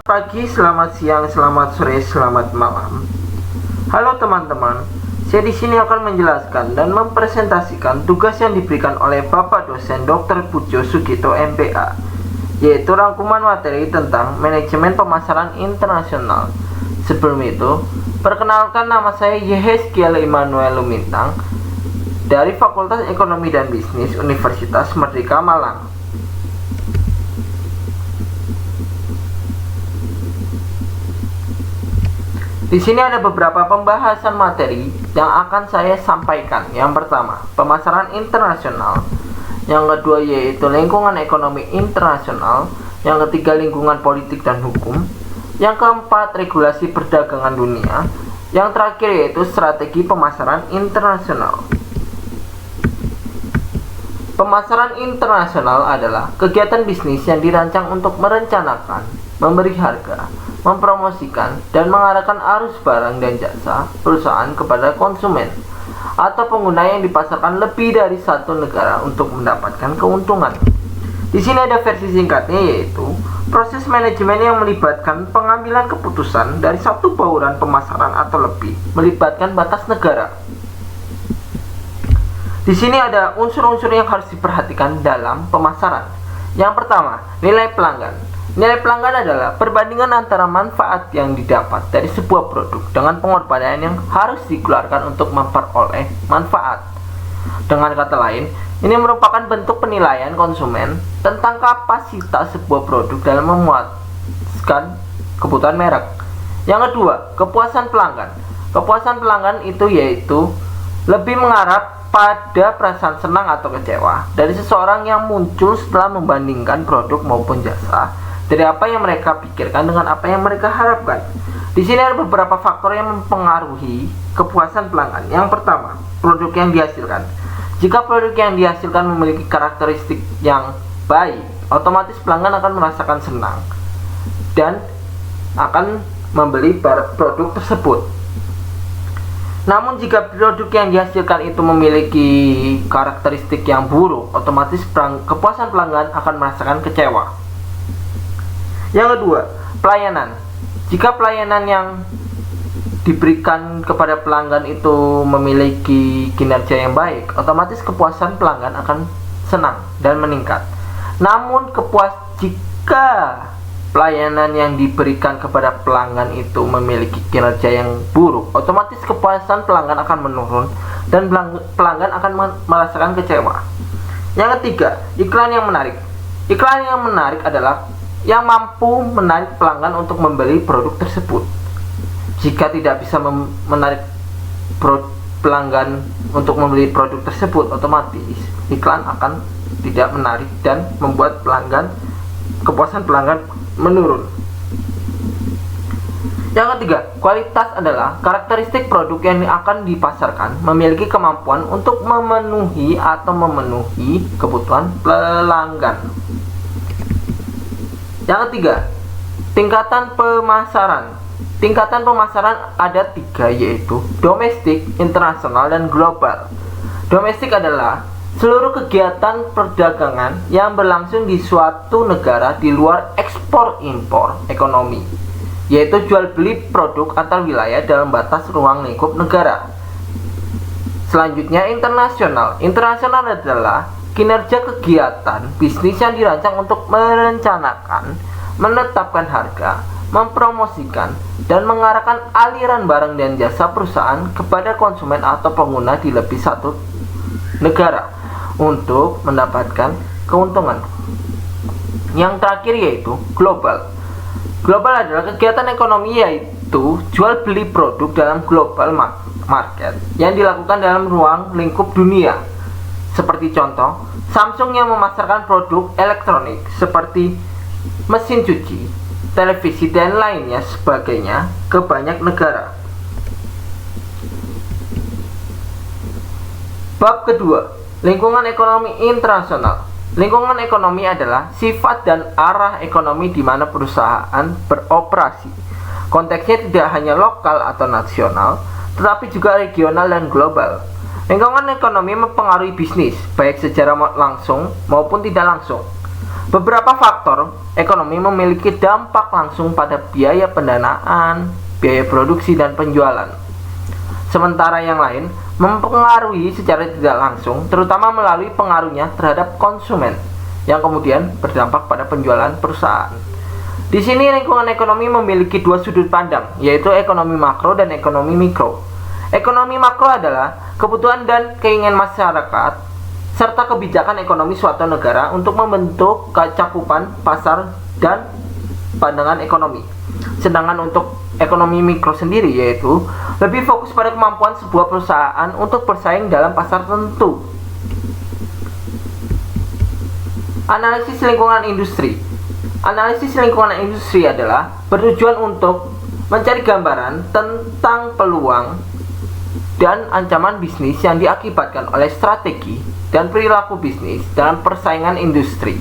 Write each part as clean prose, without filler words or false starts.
Pagi, selamat siang, selamat sore, selamat malam. Halo teman-teman, saya di sini akan menjelaskan dan mempresentasikan tugas yang diberikan oleh Bapak dosen Dr. Pujo Sugito MPA, yaitu rangkuman materi tentang manajemen pemasaran internasional. Sebelum itu, perkenalkan, nama saya Yehezkiel Immanuel Lumintang dari Fakultas Ekonomi dan Bisnis Universitas Merdeka Malang. Di sini ada beberapa pembahasan materi yang akan saya sampaikan. Yang pertama, pemasaran internasional. Yang kedua yaitu lingkungan ekonomi internasional. Yang ketiga, lingkungan politik dan hukum. Yang keempat, regulasi perdagangan dunia. Yang terakhir yaitu strategi pemasaran internasional. Pemasaran internasional adalah kegiatan bisnis yang dirancang untuk merencanakan, memberi harga, mempromosikan, dan mengarahkan arus barang dan jasa perusahaan kepada konsumen atau pengguna yang dipasarkan lebih dari satu negara untuk mendapatkan keuntungan. Di sini ada versi singkatnya, yaitu proses manajemen yang melibatkan pengambilan keputusan dari satu bauran pemasaran atau lebih, melibatkan batas negara. Di sini ada unsur-unsur yang harus diperhatikan dalam pemasaran. Yang pertama, nilai pelanggan. Nilai pelanggan adalah perbandingan antara manfaat yang didapat dari sebuah produk dengan pengorbanan yang harus dikeluarkan untuk memperoleh manfaat. Dengan kata lain, ini merupakan bentuk penilaian konsumen tentang kapasitas sebuah produk dalam memuaskan kebutuhan merek. Yang kedua, kepuasan pelanggan. Kepuasan pelanggan itu yaitu lebih mengarah pada perasaan senang atau kecewa dari seseorang yang muncul setelah membandingkan produk maupun jasa dari apa yang mereka pikirkan dengan apa yang mereka harapkan. Di sini ada beberapa faktor yang mempengaruhi kepuasan pelanggan. Yang pertama, produk yang dihasilkan. Jika produk yang dihasilkan memiliki karakteristik yang baik, otomatis pelanggan akan merasakan senang dan akan membeli produk tersebut. Namun jika produk yang dihasilkan itu memiliki karakteristik yang buruk, otomatis kepuasan pelanggan akan merasakan kecewa. Yang kedua, pelayanan. Jika pelayanan yang diberikan kepada pelanggan itu memiliki kinerja yang baik, otomatis kepuasan pelanggan akan senang dan meningkat. Namun jika pelayanan yang diberikan kepada pelanggan itu memiliki kinerja yang buruk, otomatis kepuasan pelanggan akan menurun dan pelanggan akan merasakan kecewa. Yang ketiga, iklan yang menarik. Iklan yang menarik adalah yang mampu menarik pelanggan untuk membeli produk tersebut. Jika tidak bisa menarik pelanggan untuk membeli produk tersebut, otomatis iklan akan tidak menarik dan membuat kepuasan pelanggan menurun. Yang ketiga, kualitas adalah karakteristik produk yang akan dipasarkan memiliki kemampuan untuk memenuhi kebutuhan pelanggan. Yang ketiga, tingkatan pemasaran. Tingkatan pemasaran ada tiga, yaitu domestik, internasional, dan global. Domestik adalah seluruh kegiatan perdagangan yang berlangsung di suatu negara di luar ekspor-impor ekonomi, yaitu jual beli produk antar wilayah dalam batas ruang lingkup negara. Selanjutnya, internasional. Internasional adalah kinerja kegiatan bisnis yang dirancang untuk merencanakan, menetapkan harga, mempromosikan, dan mengarahkan aliran barang dan jasa perusahaan kepada konsumen atau pengguna di lebih satu negara untuk mendapatkan keuntungan. Yang terakhir yaitu global. Global adalah kegiatan ekonomi yaitu jual beli produk dalam global market yang dilakukan dalam ruang lingkup dunia. Seperti contoh, Samsung yang memasarkan produk elektronik seperti mesin cuci, televisi, dan lainnya sebagainya ke banyak negara. Bab kedua, lingkungan ekonomi internasional. Lingkungan ekonomi adalah sifat dan arah ekonomi di mana perusahaan beroperasi. Konteksnya tidak hanya lokal atau nasional, tetapi juga regional dan global. Lingkungan ekonomi mempengaruhi bisnis, baik secara langsung maupun tidak langsung. Beberapa faktor ekonomi memiliki dampak langsung pada biaya pendanaan, biaya produksi, dan penjualan. Sementara yang lain mempengaruhi secara tidak langsung, terutama melalui pengaruhnya terhadap konsumen, yang kemudian berdampak pada penjualan perusahaan. Di sini lingkungan ekonomi memiliki dua sudut pandang, yaitu ekonomi makro dan ekonomi mikro. Ekonomi makro adalah kebutuhan dan keinginan masyarakat serta kebijakan ekonomi suatu negara untuk membentuk cakupan pasar dan pandangan ekonomi. Sedangkan untuk ekonomi mikro sendiri yaitu lebih fokus pada kemampuan sebuah perusahaan untuk bersaing dalam pasar tertentu. Analisis lingkungan industri. Analisis lingkungan industri adalah bertujuan untuk mencari gambaran tentang peluang dan ancaman bisnis yang diakibatkan oleh strategi dan perilaku bisnis dalam persaingan industri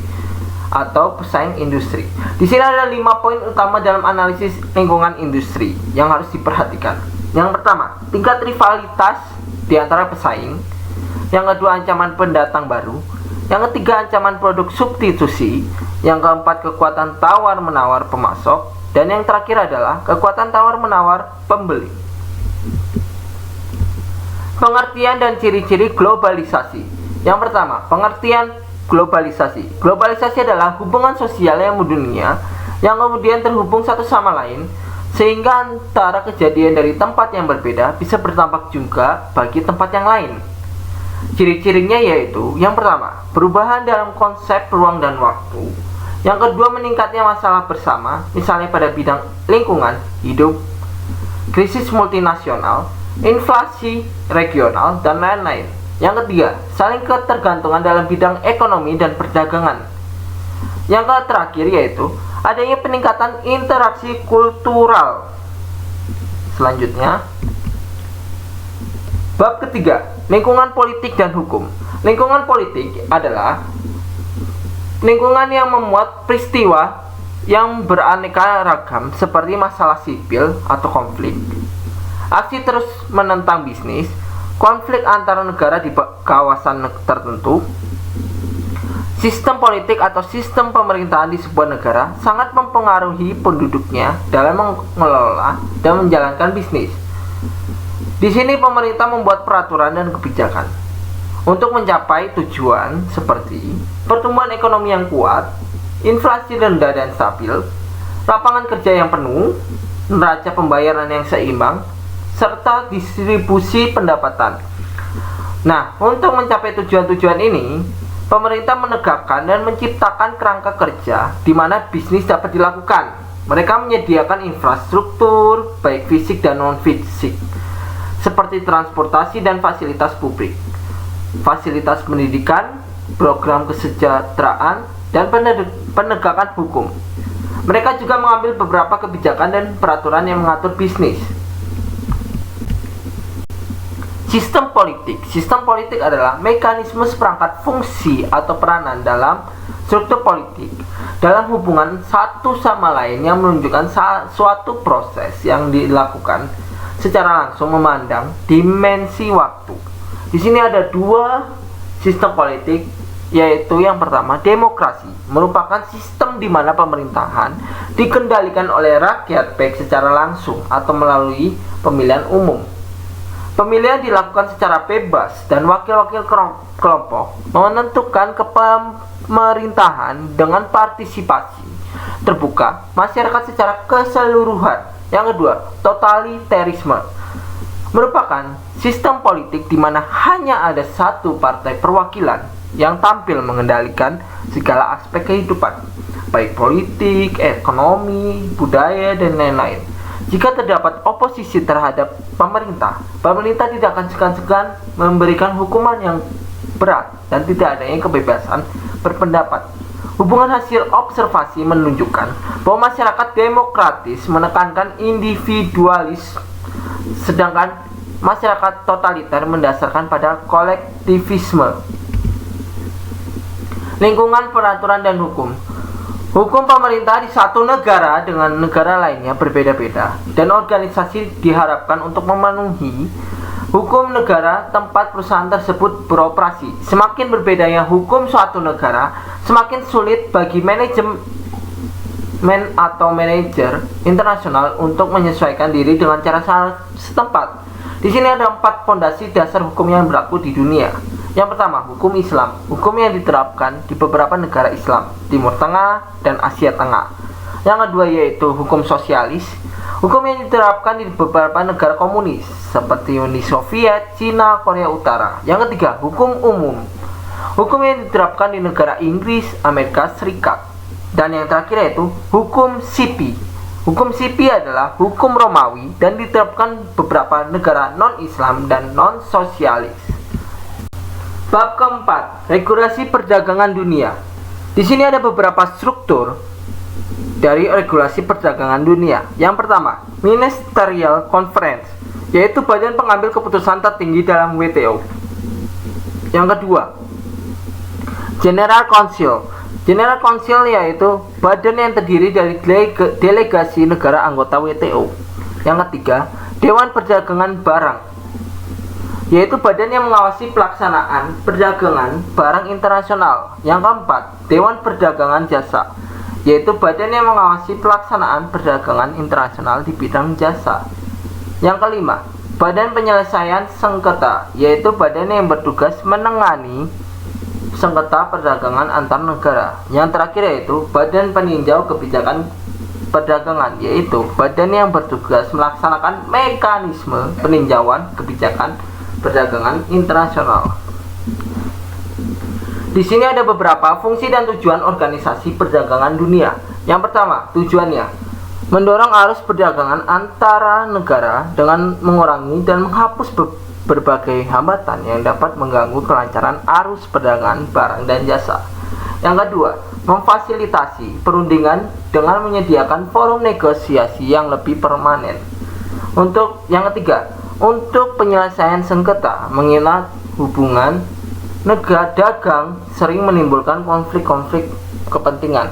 atau pesaing industri. Di sini ada 5 poin utama dalam analisis lingkungan industri yang harus diperhatikan. Yang pertama, tingkat rivalitas di antara pesaing. Yang kedua, ancaman pendatang baru. Yang ketiga, ancaman produk substitusi. Yang keempat, kekuatan tawar-menawar pemasok. Dan yang terakhir adalah kekuatan tawar-menawar pembeli. Pengertian dan ciri-ciri globalisasi. Yang pertama, pengertian globalisasi. Globalisasi adalah hubungan sosial yang mendunia yang kemudian terhubung satu sama lain, sehingga antara kejadian dari tempat yang berbeda bisa berdampak juga bagi tempat yang lain. Ciri-cirinya yaitu, yang pertama, perubahan dalam konsep ruang dan waktu. Yang kedua, meningkatnya masalah bersama, misalnya pada bidang lingkungan hidup, krisis multinasional, inflasi regional, dan lain-lain. Yang ketiga, saling ketergantungan dalam bidang ekonomi dan perdagangan. Yang terakhir yaitu adanya peningkatan interaksi kultural. Selanjutnya, bab ketiga, lingkungan politik dan hukum. Lingkungan politik adalah lingkungan yang memuat peristiwa yang beraneka ragam seperti masalah sipil atau konflik, aksi terus menentang bisnis, konflik antara negara di kawasan tertentu. Sistem politik atau sistem pemerintahan di sebuah negara sangat mempengaruhi penduduknya dalam mengelola dan menjalankan bisnis. Di sini pemerintah membuat peraturan dan kebijakan untuk mencapai tujuan seperti pertumbuhan ekonomi yang kuat, inflasi rendah dan stabil, lapangan kerja yang penuh, neraca pembayaran yang seimbang, serta distribusi pendapatan. Nah, untuk mencapai tujuan-tujuan ini, pemerintah menegakkan dan menciptakan kerangka kerja di mana bisnis dapat dilakukan. Mereka menyediakan infrastruktur, baik fisik dan non-fisik, seperti transportasi dan fasilitas publik, fasilitas pendidikan, program kesejahteraan, dan penegakan hukum. Mereka juga mengambil beberapa kebijakan dan peraturan yang mengatur bisnis. Sistem politik. Sistem politik adalah mekanisme seperangkat fungsi atau peranan dalam struktur politik dalam hubungan satu sama lain yang menunjukkan suatu proses yang dilakukan secara langsung memandang dimensi waktu. Di sini ada dua sistem politik, yaitu yang pertama, demokrasi, merupakan sistem di mana pemerintahan dikendalikan oleh rakyat baik secara langsung atau melalui pemilihan umum. Pemilihan dilakukan secara bebas dan wakil-wakil kelompok menentukan kepemerintahan dengan partisipasi terbuka masyarakat secara keseluruhan. Yang kedua, totalitarisme merupakan sistem politik di mana hanya ada satu partai perwakilan yang tampil mengendalikan segala aspek kehidupan, baik politik, ekonomi, budaya, dan lain-lain. Jika terdapat oposisi terhadap pemerintah, pemerintah tidak akan segan-segan memberikan hukuman yang berat dan tidak adanya kebebasan berpendapat. Hubungan hasil observasi menunjukkan bahwa masyarakat demokratis menekankan individualis, sedangkan masyarakat totaliter mendasarkan pada kolektivisme. Lingkungan, peraturan, dan hukum. Hukum pemerintah di satu negara dengan negara lainnya berbeda-beda, dan organisasi diharapkan untuk memenuhi hukum negara tempat perusahaan tersebut beroperasi. Semakin berbedanya hukum suatu negara, semakin sulit bagi manajemen atau manajer internasional untuk menyesuaikan diri dengan cara setempat. Di sini ada 4 fondasi dasar hukum yang berlaku di dunia. Yang pertama, hukum Islam. Hukum yang diterapkan di beberapa negara Islam, Timur Tengah dan Asia Tengah. Yang kedua yaitu hukum sosialis. Hukum yang diterapkan di beberapa negara komunis seperti Uni Soviet, Cina, Korea Utara. Yang ketiga, hukum umum. Hukum yang diterapkan di negara Inggris, Amerika Serikat. Dan yang terakhir yaitu hukum sipi. Hukum sipi adalah hukum Romawi dan diterapkan beberapa negara non-Islam dan non-sosialis. Bab keempat, regulasi perdagangan dunia. Di sini ada beberapa struktur dari regulasi perdagangan dunia. Yang pertama, Ministerial Conference, yaitu badan pengambil keputusan tertinggi dalam WTO. Yang kedua, General Council. General Council yaitu badan yang terdiri dari delegasi negara anggota WTO. Yang ketiga, Dewan Perdagangan Barang, yaitu badan yang mengawasi pelaksanaan perdagangan barang internasional. Yang keempat, Dewan Perdagangan Jasa, yaitu badan yang mengawasi pelaksanaan perdagangan internasional di bidang jasa. Yang kelima, Badan Penyelesaian Sengketa, yaitu badan yang bertugas menangani sengketa perdagangan antar negara. Yang terakhir yaitu Badan Peninjau Kebijakan Perdagangan, yaitu badan yang bertugas melaksanakan mekanisme peninjauan kebijakan perdagangan internasional. Di sini ada beberapa fungsi dan tujuan organisasi perdagangan dunia. Yang pertama, tujuannya mendorong arus perdagangan antara negara dengan mengurangi dan menghapus berbagai hambatan yang dapat mengganggu kelancaran arus perdagangan barang dan jasa. Yang kedua, memfasilitasi perundingan dengan menyediakan forum negosiasi yang lebih permanen. Untuk yang ketiga, untuk penyelesaian sengketa, mengingat hubungan negara dagang sering menimbulkan konflik-konflik kepentingan.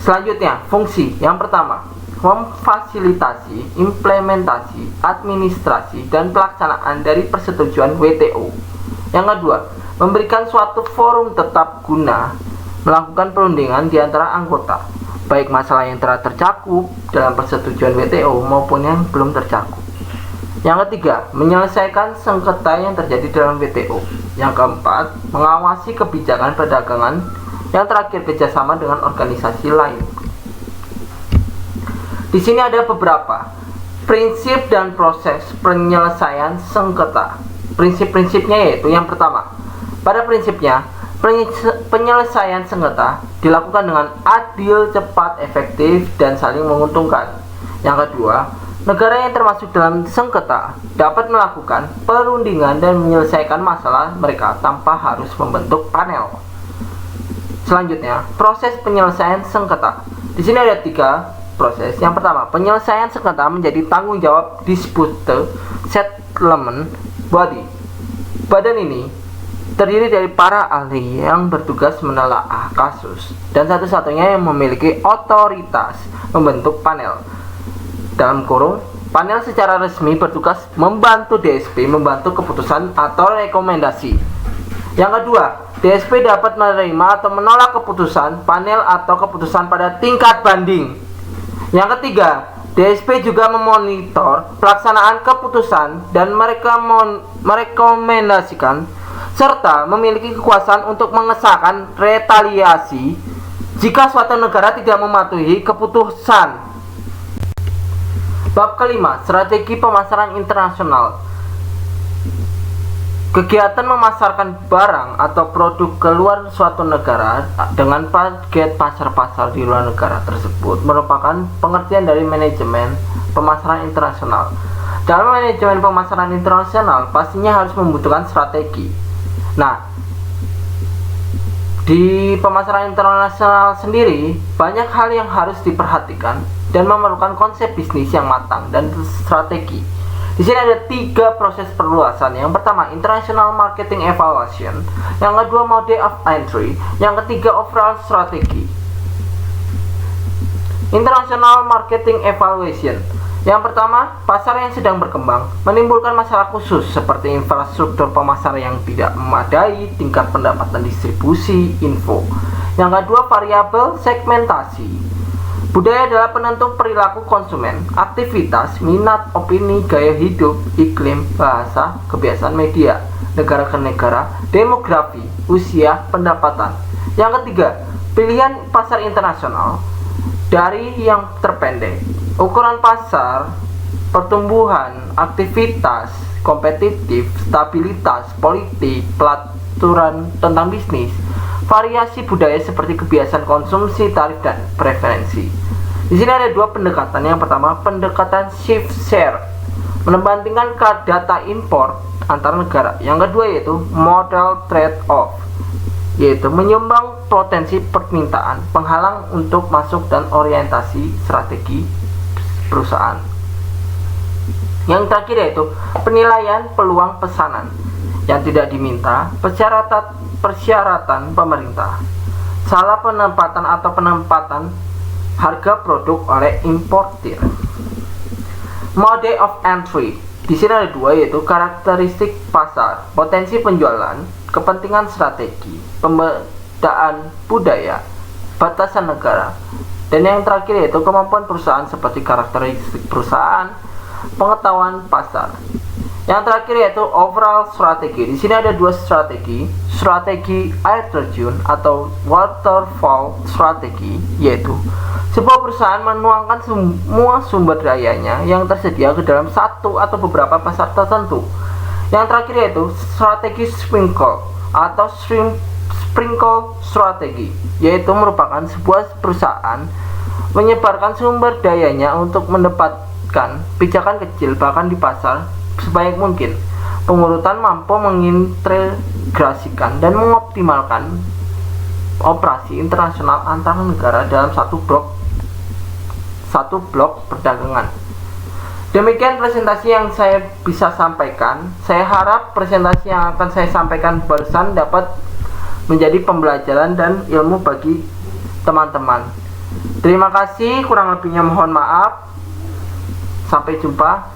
Selanjutnya, fungsi. Yang pertama, memfasilitasi implementasi, administrasi, dan pelaksanaan dari persetujuan WTO. Yang kedua, memberikan suatu forum tetap guna melakukan perundingan di antara anggota, baik masalah yang telah tercakup dalam persetujuan WTO maupun yang belum tercakup. Yang ketiga, menyelesaikan sengketa yang terjadi dalam WTO. Yang keempat, mengawasi kebijakan perdagangan. Yang terakhir, kerjasama dengan organisasi lain. Di sini ada beberapa prinsip dan proses penyelesaian sengketa. Prinsip-prinsipnya yaitu yang pertama, pada prinsipnya penyelesaian sengketa dilakukan dengan adil, cepat, efektif, dan saling menguntungkan. Yang kedua, negara yang termasuk dalam sengketa dapat melakukan perundingan dan menyelesaikan masalah mereka tanpa harus membentuk panel. Selanjutnya, proses penyelesaian sengketa. Di sini ada 3 proses. Yang pertama, penyelesaian sengketa menjadi tanggung jawab Dispute Settlement Body. Badan ini terdiri dari para ahli yang bertugas menelaah kasus dan satu-satunya yang memiliki otoritas membentuk panel. Dalam kurung, panel secara resmi bertugas membantu DSP membantu keputusan atau rekomendasi. Yang kedua, DSP dapat menerima atau menolak keputusan panel atau keputusan pada tingkat banding. Yang ketiga, DSP juga memonitor pelaksanaan keputusan dan mereka merekomendasikan serta memiliki kekuasaan untuk mengesahkan retaliasi jika suatu negara tidak mematuhi keputusan. Bab kelima, strategi pemasaran internasional. Kegiatan memasarkan barang atau produk keluar suatu negara dengan target pasar-pasar di luar negara tersebut merupakan pengertian dari manajemen pemasaran internasional. Dalam manajemen pemasaran internasional pastinya harus membutuhkan strategi. Nah, di pemasaran internasional sendiri banyak hal yang harus diperhatikan dan memerlukan konsep bisnis yang matang dan strategi. Di sini ada 3 proses perluasan. Yang pertama, International Marketing Evaluation. Yang kedua, Mode of Entry. Yang ketiga, Overall Strategy. International Marketing Evaluation Yang pertama, pasar yang sedang berkembang menimbulkan masalah khusus seperti infrastruktur pemasar yang tidak memadai, tingkat pendapatan distribusi, info. Yang kedua, variabel segmentasi. Budaya adalah penentu perilaku konsumen, aktivitas, minat, opini, gaya hidup, iklim, bahasa, kebiasaan media, negara ke negara, demografi, usia, pendapatan. Yang ketiga, pilihan pasar internasional. Dari yang terpendek, ukuran pasar, pertumbuhan, aktivitas, kompetitif, stabilitas, politik, pelaturan tentang bisnis, variasi budaya seperti kebiasaan konsumsi, tarif, dan preferensi. Di sini ada dua pendekatan. Yang pertama, pendekatan shift share, membandingkan data impor antar negara. Yang kedua yaitu model trade off, yaitu menyumbang potensi permintaan, penghalang untuk masuk dan orientasi strategi perusahaan. Yang terakhir yaitu penilaian peluang pesanan yang tidak diminta, persyaratan pemerintah, salah penempatan atau penempatan harga produk oleh importir. Mode of entry. Di sini ada dua, yaitu karakteristik pasar, potensi penjualan, kepentingan strategi, pembedaan budaya, batasan negara. Dan yang terakhir yaitu kemampuan perusahaan seperti karakteristik perusahaan, pengetahuan pasar. Yang terakhir yaitu overall strategi. Di sini ada dua strategi air terjun atau waterfall strategi, yaitu sebuah perusahaan menuangkan semua sumber dayanya yang tersedia ke dalam satu atau beberapa pasar tertentu. Yang terakhir yaitu strategi sprinkle atau sprinkle strategi, yaitu merupakan sebuah perusahaan menyebarkan sumber dayanya untuk mendapatkan pijakan kecil bahkan di pasar sebanyak mungkin. Pengurutan mampu mengintegrasikan dan mengoptimalkan operasi internasional antar negara dalam satu blok perdagangan. Demikian presentasi yang saya bisa sampaikan. Saya harap presentasi yang akan saya sampaikan barusan dapat menjadi pembelajaran dan ilmu bagi teman-teman. Terima kasih, kurang lebihnya mohon maaf. Sampai jumpa.